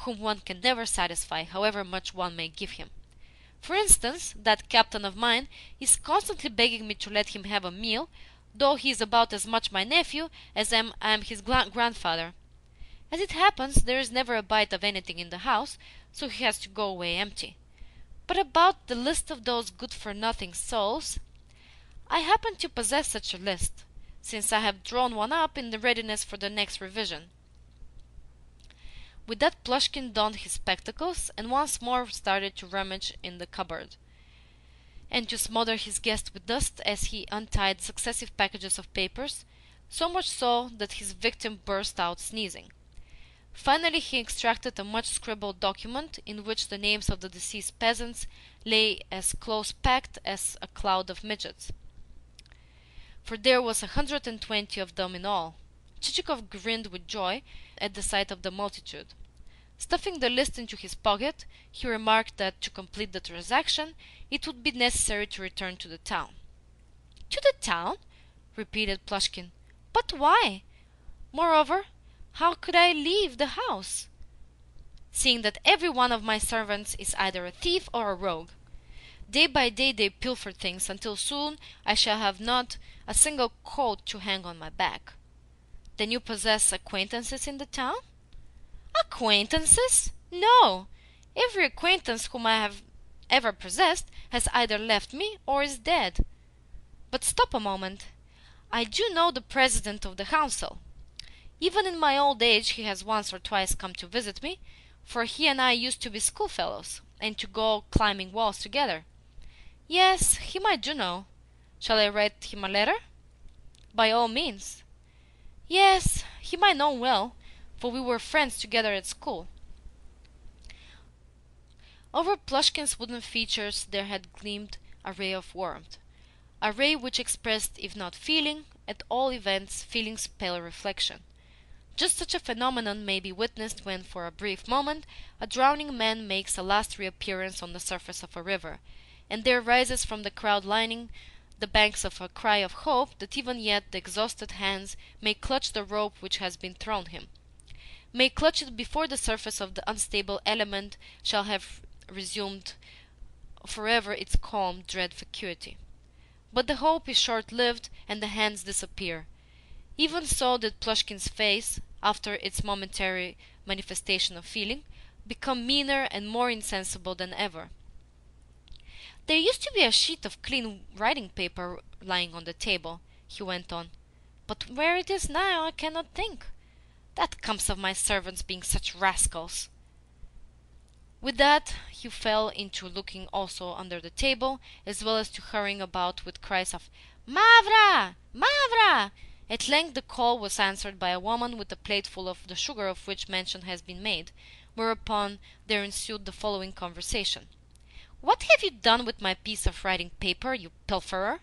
whom one can never satisfy, however much one may give him. For instance, that captain of mine is constantly begging me to let him have a meal, though he is about as much my nephew as I am his grandfather. As it happens, there is never a bite of anything in the house, so he has to go away empty. But about the list of those good-for-nothing souls, I happen to possess such a list, since I have drawn one up in the readiness for the next revision. With that, Plushkin donned his spectacles and once more started to rummage in the cupboard, and to smother his guest with dust as he untied successive packages of papers, so much so that his victim burst out sneezing. Finally he extracted a much-scribbled document in which the names of the deceased peasants lay as close-packed as a cloud of midgets. For there was 120 of them in all. Chichikov grinned with joy at the sight of the multitude. Stuffing the list into his pocket, he remarked that to complete the transaction it would be necessary to return to the town. "To the town?" repeated Plushkin. "But why? Moreover, how could I leave the house, seeing that every one of my servants is either a thief or a rogue? Day by day they pilfer things, until soon I shall have not a single coat to hang on my back." "Then you possess acquaintances in the town?" "Acquaintances? No! Every acquaintance whom I have ever possessed has either left me or is dead. But stop a moment. I do know the president of the council. Even in my old age he has once or twice come to visit me, for he and I used to be schoolfellows, and to go climbing walls together. Yes, him I do know. Shall I write him a letter?" "By all means." "Yes, him I know well, for we were friends together at school." Over Plushkin's wooden features there had gleamed a ray of warmth, a ray which expressed, if not feeling, at all events feeling's pale reflection. Just such a phenomenon may be witnessed when, for a brief moment, a drowning man makes a last reappearance on the surface of a river, and there rises from the crowd lining the banks of a cry of hope that even yet the exhausted hands may clutch the rope which has been thrown him, may clutch it before the surface of the unstable element shall have resumed forever its calm, dread vacuity. But the hope is short-lived, and the hands disappear. Even so did Plushkin's face, after its momentary manifestation of feeling, become meaner and more insensible than ever. "There used to be a sheet of clean writing paper lying on the table," he went on, "but where it is now I cannot think. That comes of my servants being such rascals." With that he fell into looking also under the table, as well as to hurrying about with cries of "Mavra! Mavra!" At length the call was answered by a woman with a plateful of the sugar of which mention has been made, whereupon there ensued the following conversation. "What have you done with my piece of writing paper, you pilferer?"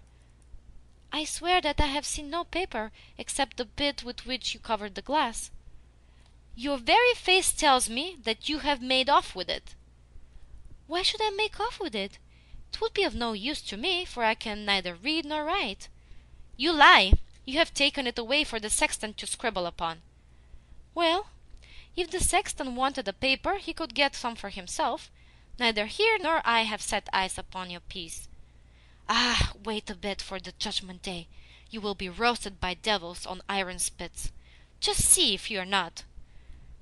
"I swear that I have seen no paper except the bit with which you covered the glass." "Your very face tells me that you have made off with it." "Why should I make off with it? It would be of no use to me, for I can neither read nor write." "You lie! You have taken it away for the sexton to scribble upon." "Well, if the sexton wanted a paper, he could get some for himself. Neither he nor I have set eyes upon your piece." "Ah, wait a bit for the judgment day. You will be roasted by devils on iron spits. Just see if you are not."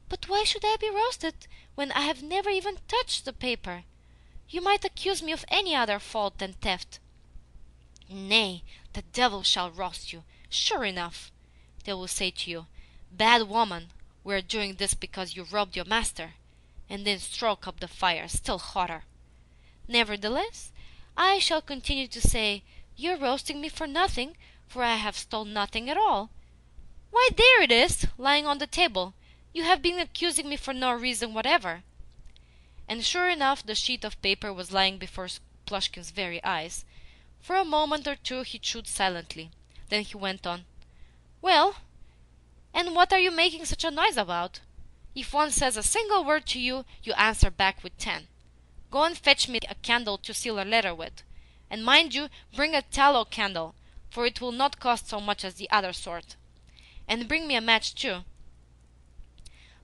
"But why should I be roasted when I have never even touched the paper? You might accuse me of any other fault than theft." "Nay, the devil shall roast you, sure enough. They will say to you, 'Bad woman, we are doing this because you robbed your master,' and then stroke up the fire still hotter. Nevertheless, I shall continue to say, 'You are roasting me for nothing, for I have stolen nothing at all.' Why, there it is, lying on the table. You have been accusing me for no reason whatever." And sure enough the sheet of paper was lying before Plushkin's very eyes. For a moment or two he chewed silently. Then he went on. "Well, and what are you making such a noise about? If one says a single word to you, you answer back with 10. Go and fetch me a candle to seal a letter with. And mind you, bring a tallow candle, for it will not cost so much as the other sort. And bring me a match too."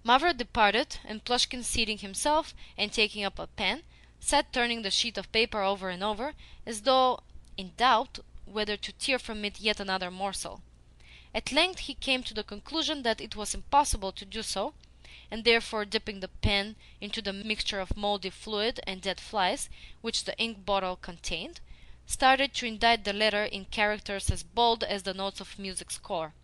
Mavra departed, and Plushkin, seating himself and taking up a pen, sat turning the sheet of paper over and over, as though in doubt whether to tear from it yet another morsel. At length he came to the conclusion that it was impossible to do so, and therefore, dipping the pen into the mixture of mouldy fluid and dead flies which the ink bottle contained, started to indite the letter in characters as bold as the notes of music score,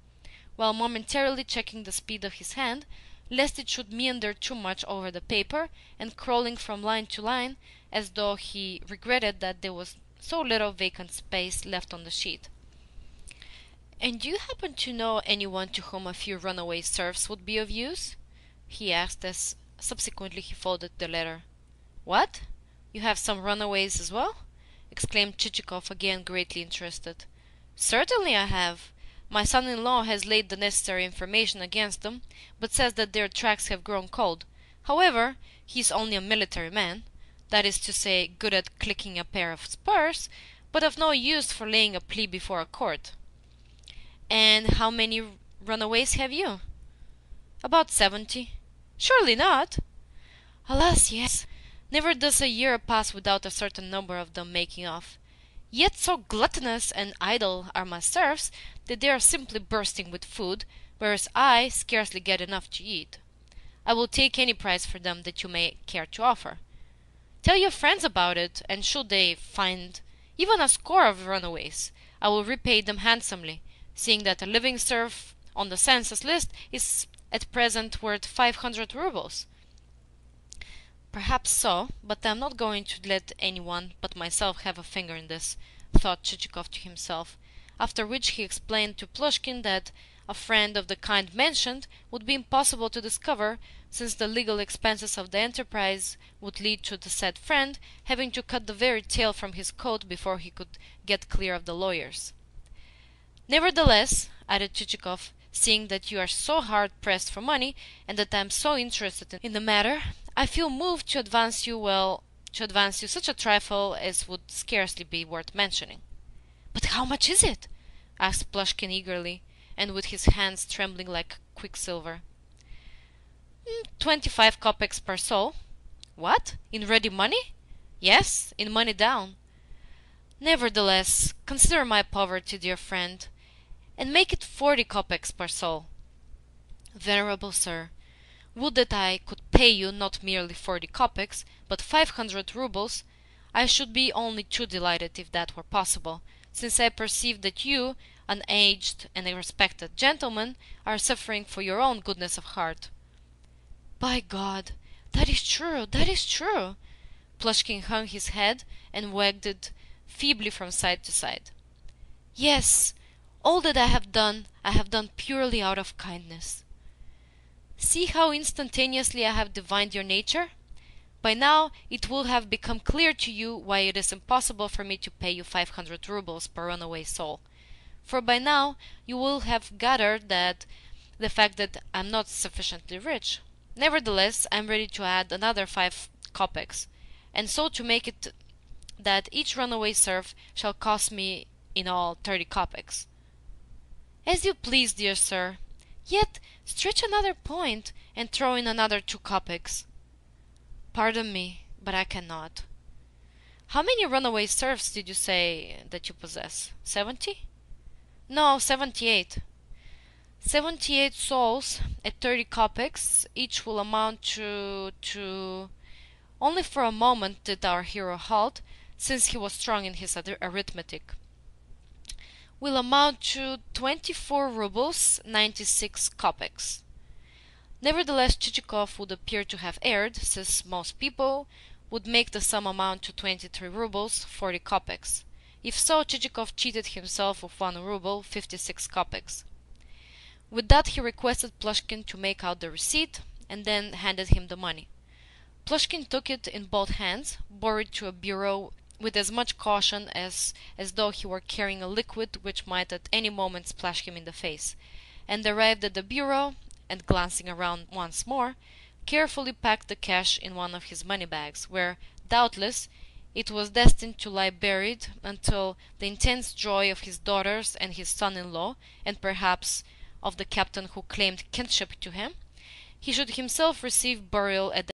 while momentarily checking the speed of his hand, lest it should meander too much over the paper, and crawling from line to line, as though he regretted that there was so little vacant space left on the sheet. "And do you happen to know anyone to whom a few runaway serfs would be of use?" he asked, as subsequently he folded the letter. "What? You have some runaways as well?" exclaimed Chichikov, again greatly interested. "Certainly I have. My son-in-law has laid the necessary information against them, but says that their tracks have grown cold. However, he is only a military man, that is to say, good at clicking a pair of spurs, but of no use for laying a plea before a court." "And how many runaways have you?" "About 70. "Surely not?" "Alas, yes. Never does a year pass without a certain number of them making off. Yet so gluttonous and idle are my serfs that they are simply bursting with food, whereas I scarcely get enough to eat. I will take any price for them that you may care to offer. Tell your friends about it, and should they find even a score of runaways, I will repay them handsomely, seeing that a living serf on the census list is at present worth 500 rubles." "Perhaps so, but I am not going to let anyone but myself have a finger in this," thought Chichikov to himself, after which he explained to Plushkin that a friend of the kind mentioned would be impossible to discover, since the legal expenses of the enterprise would lead to the said friend having to cut the very tail from his coat before he could get clear of the lawyers. "Nevertheless," added Chichikov, "seeing that you are so hard pressed for money, and that I am so interested in the matter, I feel moved to advance you such a trifle as would scarcely be worth mentioning." "But how much is it?" asked Plushkin eagerly, and with his hands trembling like quicksilver. 25 kopecks per soul." "What? In ready money?" "Yes, in money down." "Nevertheless, consider my poverty, dear friend, and make it 40 kopecks per soul." "Venerable sir, would that I could pay you not merely 40 kopecks, but 500 rubles. I should be only too delighted if that were possible, since I perceive that you, an aged and a respected gentleman, are suffering for your own goodness of heart." "By God, that is true, that is true!" Plushkin hung his head and wagged it feebly from side to side. "Yes, all that I have done purely out of kindness. See how instantaneously I have divined your nature. By now it will have become clear to you why it is impossible for me to pay you 500 rubles per runaway soul. For by now you will have gathered the fact that I am not sufficiently rich. Nevertheless, I am ready to add another 5 kopecks, and so to make it that each runaway serf shall cost me in all 30 kopecks." "As you please, dear sir. Yet stretch another point, and throw in another 2 kopecks." "Pardon me, but I cannot." "How many runaway serfs did you say that you possess? 70? "No, 78. 78 souls at 30 kopecks each will amount to... Only for a moment did our hero halt, since he was strong in his arithmetic. "Will amount to 24 rubles 96 kopecks." Nevertheless, Chichikov would appear to have erred, since most people would make the sum amount to 23 rubles 40 kopecks. If so, Chichikov cheated himself of 1 ruble 56 kopecks. With that he requested Plushkin to make out the receipt, and then handed him the money. Plushkin took it in both hands, bore it to a bureau with as much caution as though he were carrying a liquid which might at any moment splash him in the face, and arrived at the bureau, and glancing around once more, carefully packed the cash in one of his money bags, where, doubtless, it was destined to lie buried until the intense joy of his daughters and his son-in-law, and perhaps of the captain who claimed kinship to him, he should himself receive burial at